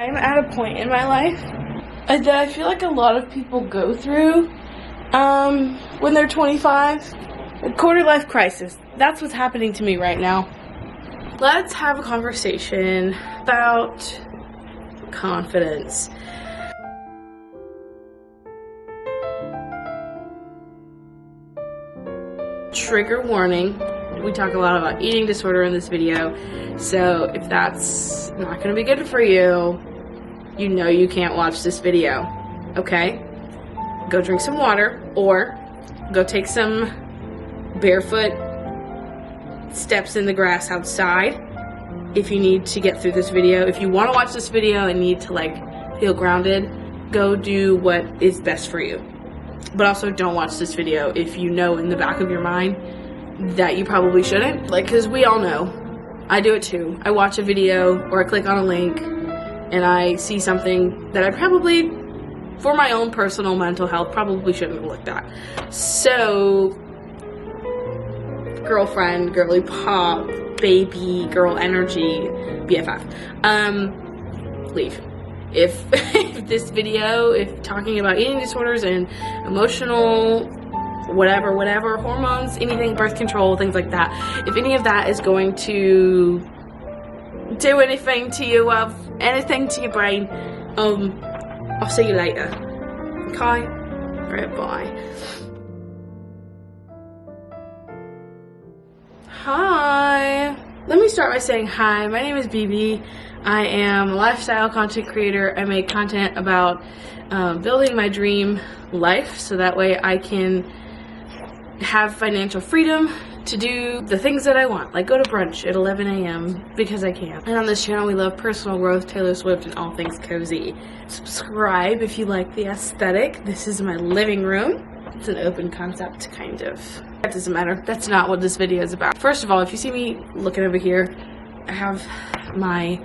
I'm at a point in my life that I feel like a lot of people go through when they're 25. A quarter life crisis. That's what's happening to me right now. Let's have a conversation about confidence. Trigger warning. We talk a lot about eating disorder in this video, so if that's not going to be good for you, you know you can't watch this video, okay? Go drink some water, or go take some barefoot steps in the grass outside if you need to get through this video. If you want to watch this video and need to like feel grounded, go do what is best for you. But also don't watch this video if you know in the back of your mind that you probably shouldn't. Like, because we all know, I do it too. I watch a video or I click on a link and I see something that I probably, for my own personal mental health, probably shouldn't have looked at. So, girlfriend, girly pop, baby, girl energy, BFF, leave. If this video, if talking about eating disorders and emotional, whatever, hormones, anything, birth control, things like that, if any of that is going to do anything to you, anything to your brain, I'll see you later. Okay? Right, bye. Hi. Let me start by saying hi. My name is Bebee. I am a lifestyle content creator. I make content about building my dream life so that way I can have financial freedom to do the things that I want, like go to brunch at 11 a.m. because I can. And on this channel we love personal growth, Taylor Swift, and all things cozy. Subscribe if you like the aesthetic. This is my living room. It's an open concept, kind of. That doesn't matter. That's not what this video is about. First of all, if you see me looking over here, I have my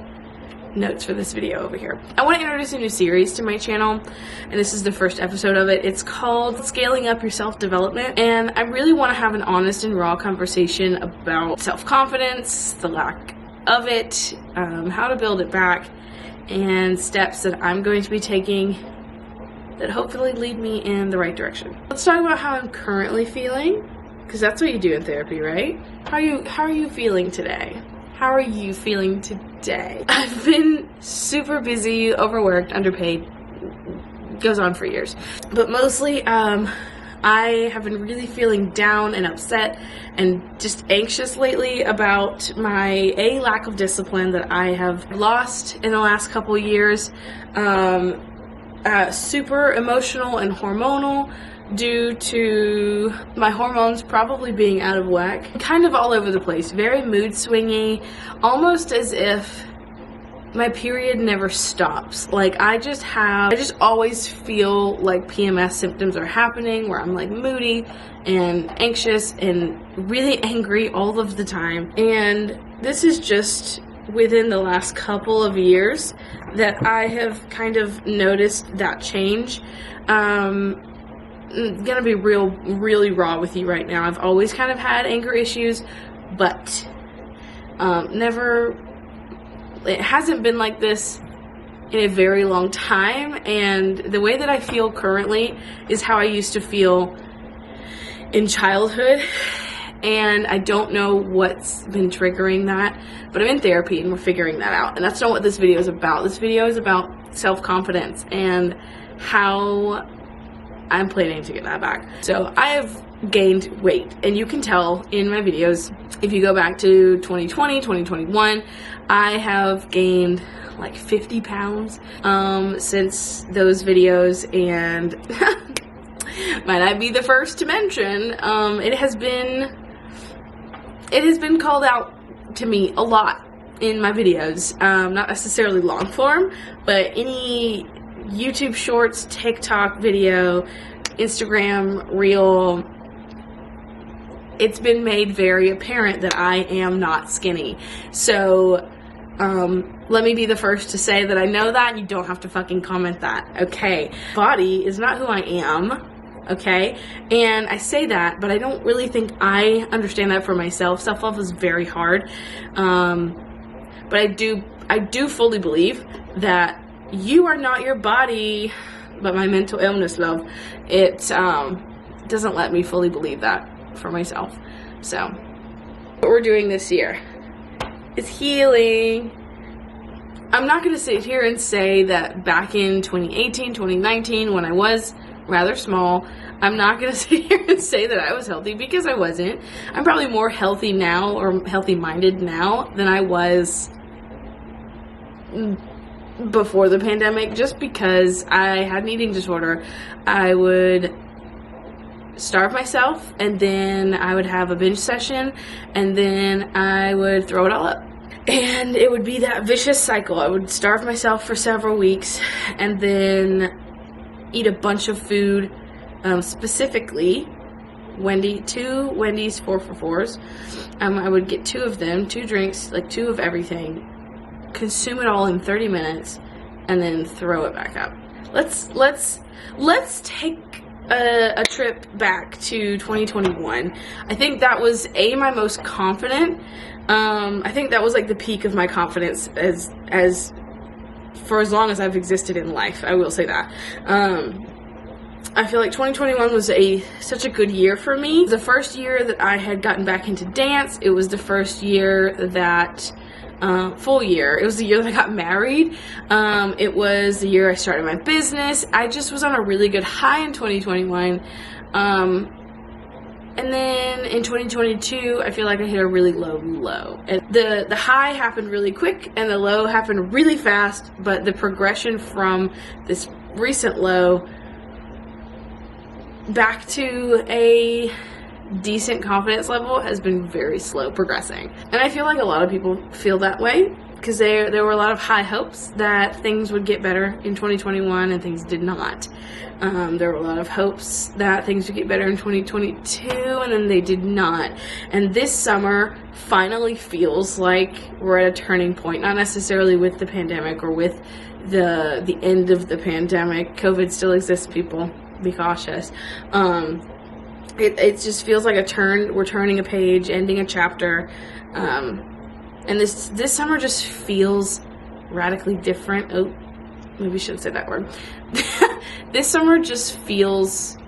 notes for this video over here. I want to introduce a new series to my channel, and this is the first episode of it. It's called Scaling Up Your Self-Development, and I really want to have an honest and raw conversation about self-confidence, the lack of it, how to build it back, and steps that I'm going to be taking that hopefully lead me in the right direction. Let's talk about how I'm currently feeling, because that's what you do in therapy, right? How are you feeling today? How are you feeling today? I've been super busy, overworked, underpaid. Goes on for years. But mostly, I have been really feeling down and upset and just anxious lately about my lack of discipline that I have lost in the last couple years. Super emotional and hormonal due to my hormones probably being out of whack. Kind of all over the place, very mood swingy, almost as if my period never stops. Like I just always feel like PMS symptoms are happening, where I'm like moody and anxious and really angry all of the time. And this is just within the last couple of years that I have kind of noticed that change. I'm gonna be really raw with you right now. I've always kind of had anger issues, but it hasn't been like this in a very long time, and the way that I feel currently is how I used to feel in childhood, and I don't know what's been triggering that, but I'm in therapy and we're figuring that out, and that's not what this video is about. This video is about self-confidence and how I'm planning to get that back. So I have gained weight, and you can tell in my videos, if you go back to 2020, 2021, I have gained like 50 pounds since those videos, and might I be the first to mention, it has been called out to me a lot in my videos, not necessarily long form, but any YouTube shorts, TikTok video, Instagram reel, it's been made very apparent that I am not skinny. So let me be the first to say that I know that, and you don't have to fucking comment that, okay? Body is not who I am, okay? And I say that, but I don't really think I understand that for myself. Self-love is very hard, but I do fully believe that you are not your body, but my mental illness, love. It doesn't let me fully believe that for myself. So what we're doing this year is healing. I'm not going to sit here and say that back in 2018, 2019, when I was rather small, I'm not going to sit here and say that I was healthy, because I wasn't. I'm probably more healthy now, or healthy-minded now, than I was before the pandemic, just because I had an eating disorder. I would starve myself, and then I would have a binge session, and then I would throw it all up. And it would be that vicious cycle. I would starve myself for several weeks, and then eat a bunch of food, specifically two Wendy's 4-for-4s. I would get 2 of them, 2 drinks, like 2 of everything, consume it all in 30 minutes, and then throw it back up. Let's take a trip back to 2021. I think that was my most confident. I think that was like the peak of my confidence as for as long as I've existed in life. I will say that. I feel like 2021 was such a good year for me. The first year that I had gotten back into dance. It was the first year that full year. It was the year that I got married. It was the year I started my business. I just was on a really good high in 2021. And then in 2022, I feel like I hit a really low. And the high happened really quick, and the low happened really fast, but the progression from this recent low back to a decent confidence level has been very slow progressing. And I feel like a lot of people feel that way, because there were a lot of high hopes that things would get better in 2021, and things did not. There were a lot of hopes that things would get better in 2022, and then they did not. And this summer finally feels like we're at a turning point, not necessarily with the pandemic or with the end of the pandemic. COVID still exists, people. Be cautious. It just feels like we're turning a page, ending a chapter. And this summer just feels radically different. Oh, maybe I shouldn't say that word. This summer just feels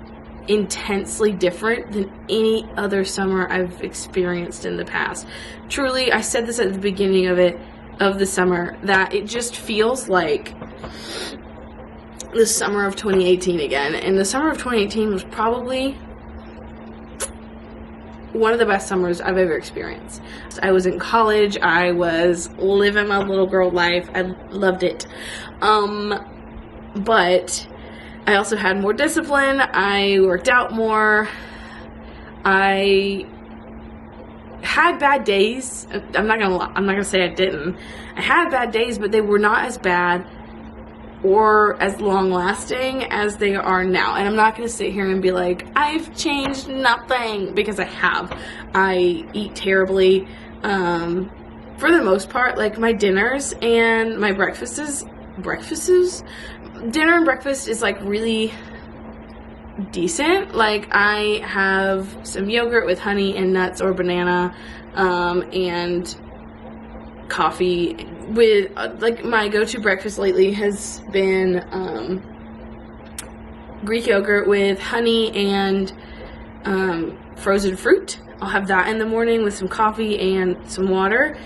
intensely different than any other summer I've experienced in the past. Truly, I said this at the beginning of the summer, that it just feels like the summer of 2018 again. And the summer of 2018 was probably one of the best summers I've ever experienced. I was in college. I was living my little girl life. I loved it. But I also had more discipline. I worked out more. I had bad days. I'm not gonna say I didn't. I had bad days, but they were not as bad or as long-lasting as they are now. And I'm not going to sit here and be like, I've changed nothing, because I have. I eat terribly. For the most part, like my dinners and my breakfasts, dinner and breakfast is like really decent. Like I have some yogurt with honey and nuts or banana, and coffee. With like my go-to breakfast lately has been Greek yogurt with honey and frozen fruit. I'll have that in the morning with some coffee and some water,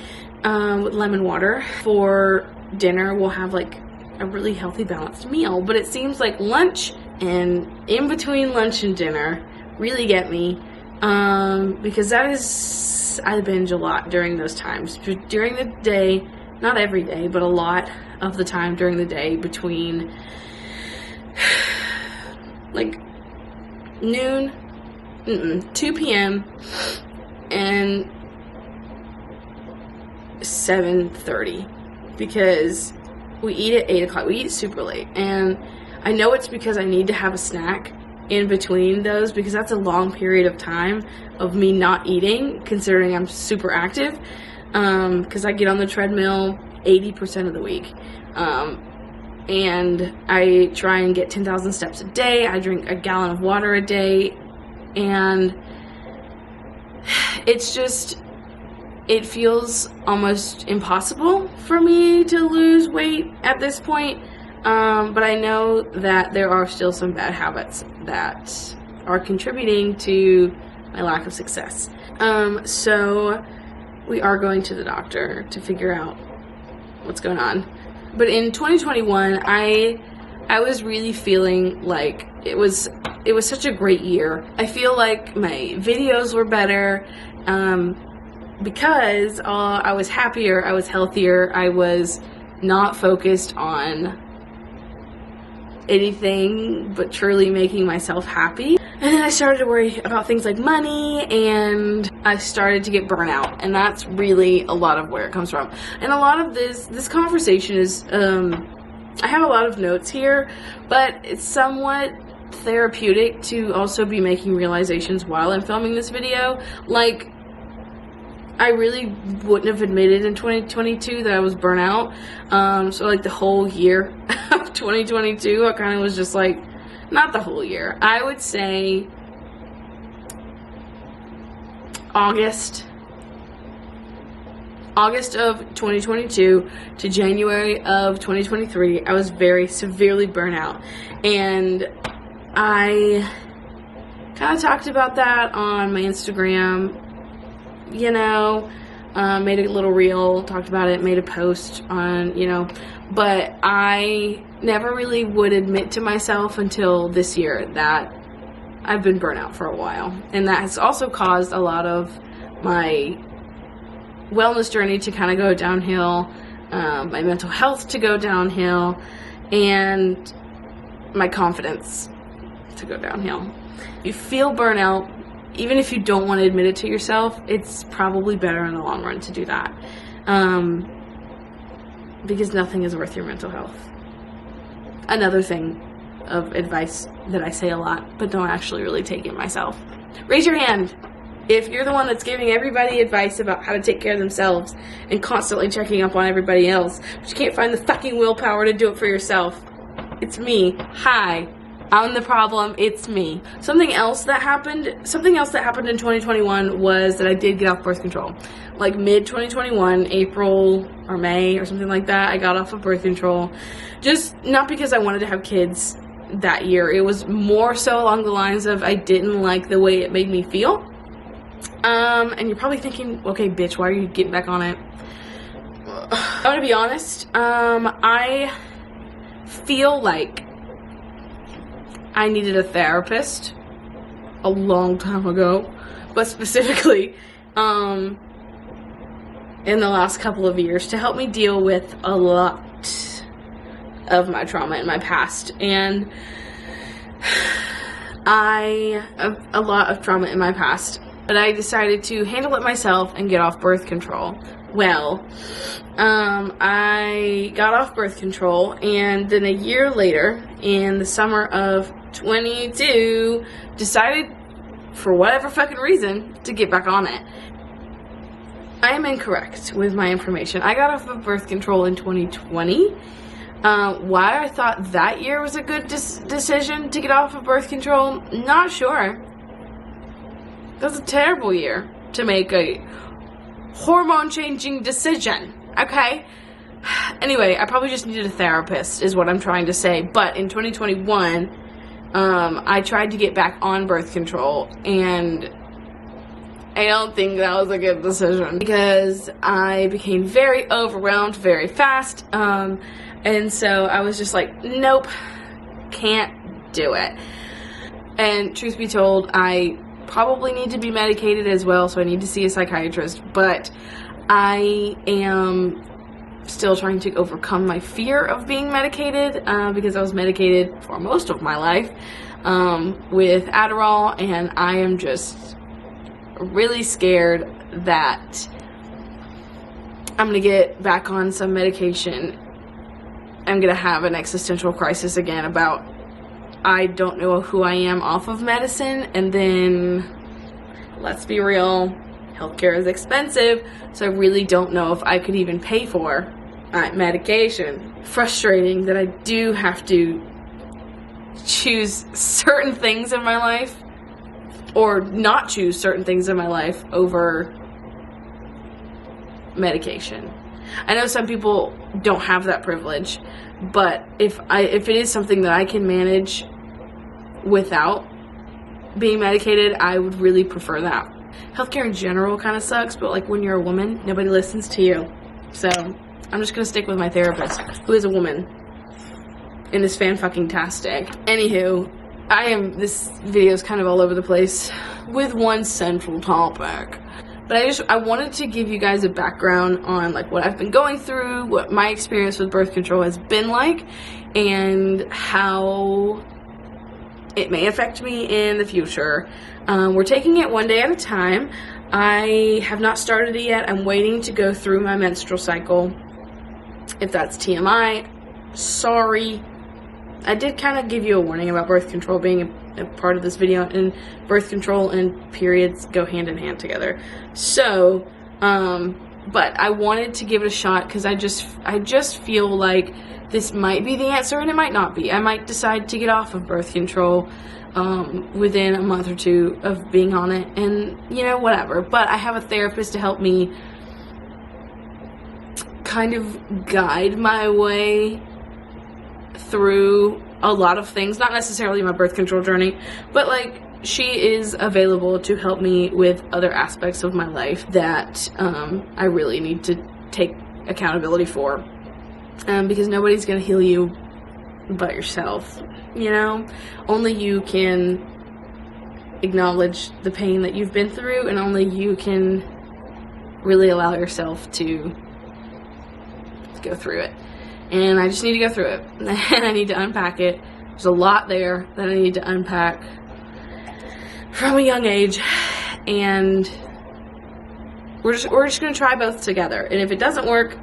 with lemon water. For dinner, we'll have like a really healthy, balanced meal. But it seems like lunch and in between lunch and dinner really get me, because I binge a lot during those times. During the day, not every day, but a lot of the time during the day, between like noon, 2 p.m. and 7:30, because we eat at 8 o'clock. We eat super late, and I know it's because I need to have a snack in between those, because that's a long period of time of me not eating, considering I'm super active, because I get on the treadmill 80% of the week, and I try and get 10,000 steps a day. I drink a gallon of water a day, and it feels almost impossible for me to lose weight at this point. but I know that there are still some bad habits that are contributing to my lack of success. So we are going to the doctor to figure out what's going on. But in 2021, I was really feeling like it was such a great year. I feel like my videos were better because I was happier, I was healthier, I was not focused on anything but truly making myself happy. And then I started to worry about things like money, and I started to get burnout, and that's really a lot of where it comes from. And a lot of this conversation is, I have a lot of notes here, but it's somewhat therapeutic to also be making realizations while I'm filming this video. Like, I really wouldn't have admitted in 2022 that I was burnout. So like the whole year of 2022, I kind of was just like, not the whole year. I would say August of 2022 to January of 2023, I was very severely burnt out. And I kind of talked about that on my Instagram, you know, made a little reel, talked about it, made a post on, you know, but I never really would admit to myself until this year that I've been burnt out for a while. And that has also caused a lot of my wellness journey to kind of go downhill, my mental health to go downhill, and my confidence to go downhill. You feel burnout, even if you don't want to admit it to yourself, it's probably better in the long run to do that. Because nothing is worth your mental health. Another thing of advice that I say a lot, but don't actually really take it myself. Raise your hand if you're the one that's giving everybody advice about how to take care of themselves and constantly checking up on everybody else, but you can't find the fucking willpower to do it for yourself. It's me. Hi. I'm the problem. It's me. Something else that happened in 2021 was that I did get off birth control. Like mid-2021, April or May or something like that, I got off of birth control. Just not because I wanted to have kids that year. It was more so along the lines of I didn't like the way it made me feel. And you're probably thinking, okay, bitch, why are you getting back on it? I'm gonna be honest. I feel like I needed a therapist a long time ago, but specifically in the last couple of years to help me deal with a lot of my trauma in my past. And I have a lot of trauma in my past, but I decided to handle it myself and get off birth control. Well, I got off birth control, and then a year later, in the summer of 22, decided, for whatever fucking reason, to get back on it. I am incorrect with my information. I got off of birth control in 2020. Why I thought that year was a good decision to get off of birth control, not sure. That was a terrible year to make a hormone-changing decision, okay? Anyway, I probably just needed a therapist, is what I'm trying to say. But in 2021, I tried to get back on birth control, and I don't think that was a good decision because I became very overwhelmed very fast, and so I was just like, nope, can't do it. And truth be told, I probably need to be medicated as well, so I need to see a psychiatrist, but I am still trying to overcome my fear of being medicated, because I was medicated for most of my life with Adderall, and I am just really scared that I'm gonna get back on some medication. I'm gonna have an existential crisis again about I don't know who I am off of medicine, and then let's be real, healthcare is expensive, so I really don't know if I could even pay for medication. Frustrating that I do have to choose certain things in my life, or not choose certain things in my life over medication. I know some people don't have that privilege, but if it is something that I can manage without being medicated, I would really prefer that. Healthcare in general kind of sucks, but like when you're a woman, nobody listens to you. So I'm just gonna stick with my therapist, who is a woman and is fan-fucking-tastic. Anywho, this video is kind of all over the place with one central topic. But I wanted to give you guys a background on like what I've been going through, what my experience with birth control has been like, and how it may affect me in the future. We're taking it one day at a time. I have not started it yet. I'm waiting to go through my menstrual cycle. If that's TMI, sorry. I did kind of give you a warning about birth control being a part of this video, and birth control and periods go hand in hand together. So, but I wanted to give it a shot because I just feel like this might be the answer and it might not be. I might decide to get off of birth control within a month or two of being on it, and you know, whatever. But I have a therapist to help me kind of guide my way through a lot of things, not necessarily my birth control journey, but like she is available to help me with other aspects of my life that I really need to take accountability for, because nobody's gonna heal you but yourself, you know? Only you can acknowledge the pain that you've been through, and only you can really allow yourself to go through it. And I just need to go through it, and I need to unpack it. There's a lot there that I need to unpack from a young age, and we're just gonna try both together. And if it doesn't work,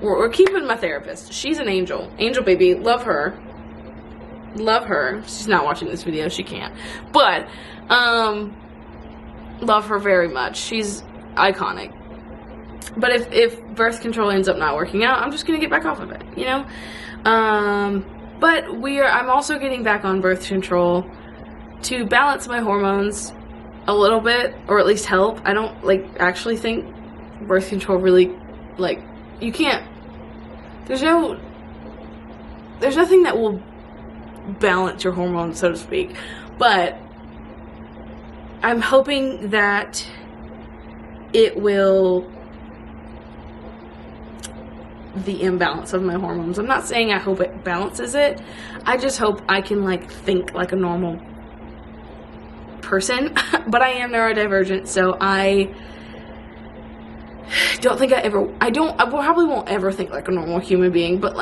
we're keeping my therapist. She's an angel, baby, love her. She's not watching this video, she can't, but love her very much. She's iconic. But if birth control ends up not working out, I'm just gonna get back off of it, you know? But I'm also getting back on birth control to balance my hormones a little bit, or at least help. I don't actually think birth control really, you can't, there's nothing that will balance your hormones, so to speak. But I'm hoping that it will, the imbalance of my hormones. I'm not saying I hope it balances it. I just hope I can think like a normal person. But I am neurodivergent, so I don't think I probably won't ever think like a normal human being, but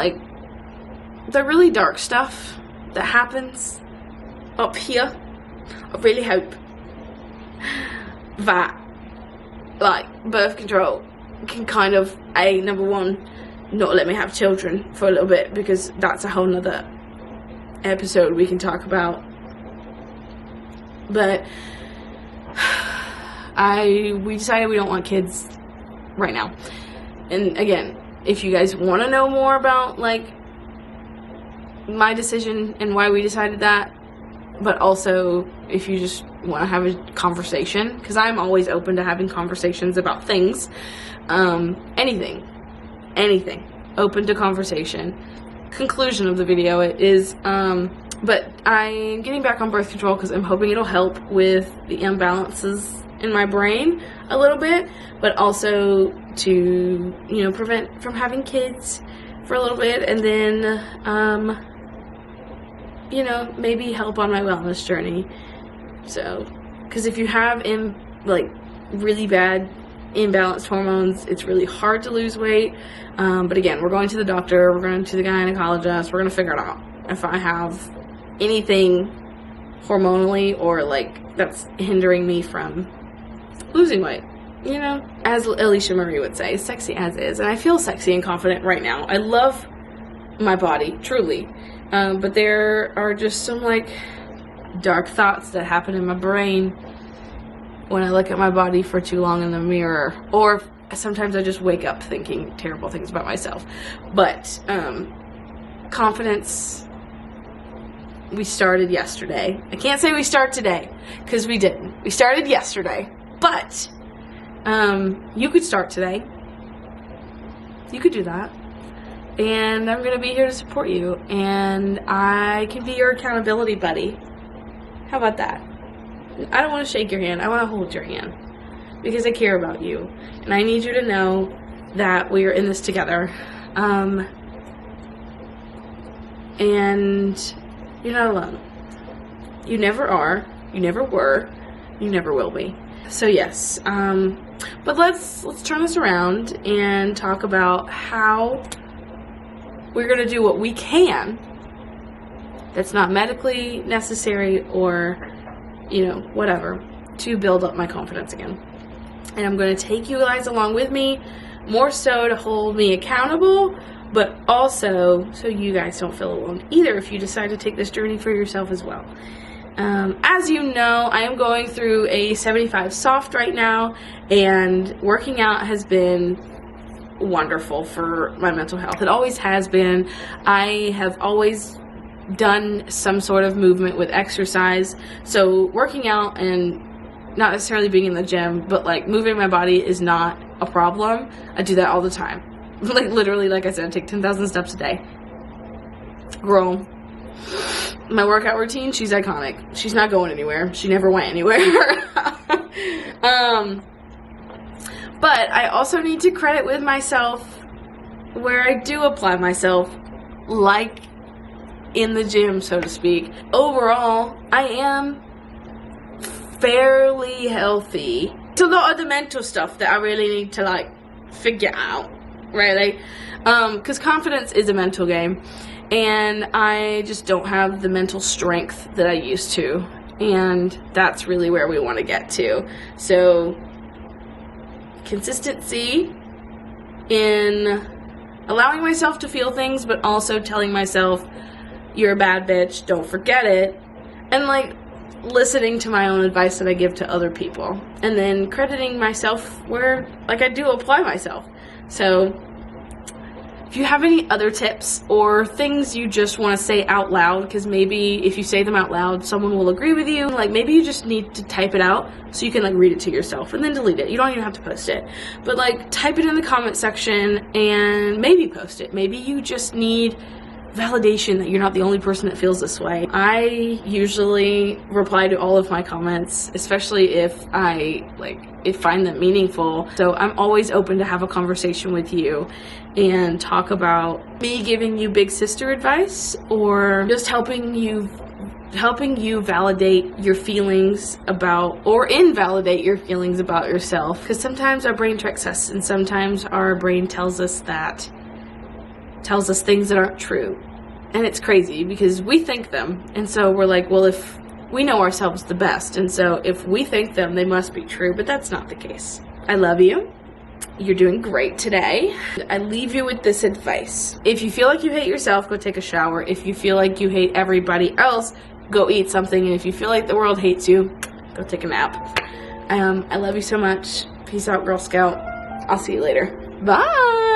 the really dark stuff that happens up here, I really hope that birth control can kind of, number one, not let me have children for a little bit, because that's a whole nother episode we can talk about. But we decided we don't want kids right now. And again, if you guys want to know more about my decision and why we decided that, but also if you just want to have a conversation, because I'm always open to having conversations about things, anything, open to conversation. Conclusion of the video is, but I'm getting back on birth control because I'm hoping it'll help with the imbalances in my brain a little bit, but also to, prevent from having kids for a little bit, and then, maybe help on my wellness journey. So, because if you have really bad imbalanced hormones, it's really hard to lose weight. But again, we're going to the doctor, we're going to the gynecologist, we're going to figure it out if I have anything hormonally or that's hindering me from losing weight. As Alicia Marie would say, sexy as is. And I feel sexy and confident right now. I love my body, truly. But there are just some dark thoughts that happen in my brain when I look at my body for too long in the mirror, or sometimes I just wake up thinking terrible things about myself. But confidence, we started yesterday. I can't say we start today, because we didn't. We started yesterday, but you could start today. You could do that. And I'm gonna be here to support you, and I can be your accountability buddy. How about that? I don't want to shake your hand, I want to hold your hand, because I care about you, and I need you to know that we are in this together. And you're not alone. You never are, you never were, you never will be. So yes, but let's turn this around and talk about how we're gonna do what we can that's not medically necessary or, you know, whatever, to build up my confidence again. And I'm gonna take you guys along with me, more so to hold me accountable, but also so you guys don't feel alone either if you decide to take this journey for yourself as well. As you know, I am going through a 75 soft right now, and working out has been wonderful for my mental health. It always has been. I have always done some sort of movement with exercise, so working out and not necessarily being in the gym, but like moving my body is not a problem. I do that all the time. Like literally, like I said, I take 10,000 steps a day. Girl, my workout routine, she's iconic. She's not going anywhere. She never went anywhere. But I also need to credit with myself where I do apply myself, like in the gym, so to speak. Overall, I am fairly healthy. It's a lot of the mental stuff that I really need to like figure out, right? Like, because confidence is a mental game, and I just don't have the mental strength that I used to, and that's really where we want to get to. So consistency in allowing myself to feel things, but also telling myself, you're a bad bitch, don't forget it, and like listening to my own advice that I give to other people, and then crediting myself where like I do apply myself. So if you have any other tips or things you just want to say out loud, because maybe if you say them out loud, someone will agree with you. Like maybe you just need to type it out so you can like read it to yourself and then delete it. You don't even have to post it. But like type it in the comment section and maybe post it. Maybe you just need validation that you're not the only person that feels this way. I usually reply to all of my comments, especially if I find them meaningful. So I'm always open to have a conversation with you and talk about me giving you big sister advice, or just helping you validate your feelings about, or invalidate your feelings about yourself. Because sometimes our brain tricks us, and sometimes our brain tells us things that aren't true. And it's crazy because we think them, and so we're like, well, if we know ourselves the best, and so if we think them, they must be true. But that's not the case. I love you. You're doing great today. I leave you with this advice. If you feel like you hate yourself, go take a shower. If you feel like you hate everybody else, go eat something. And if you feel like the world hates you, go take a nap. I love you so much. Peace out, Girl Scout. I'll see you later. Bye.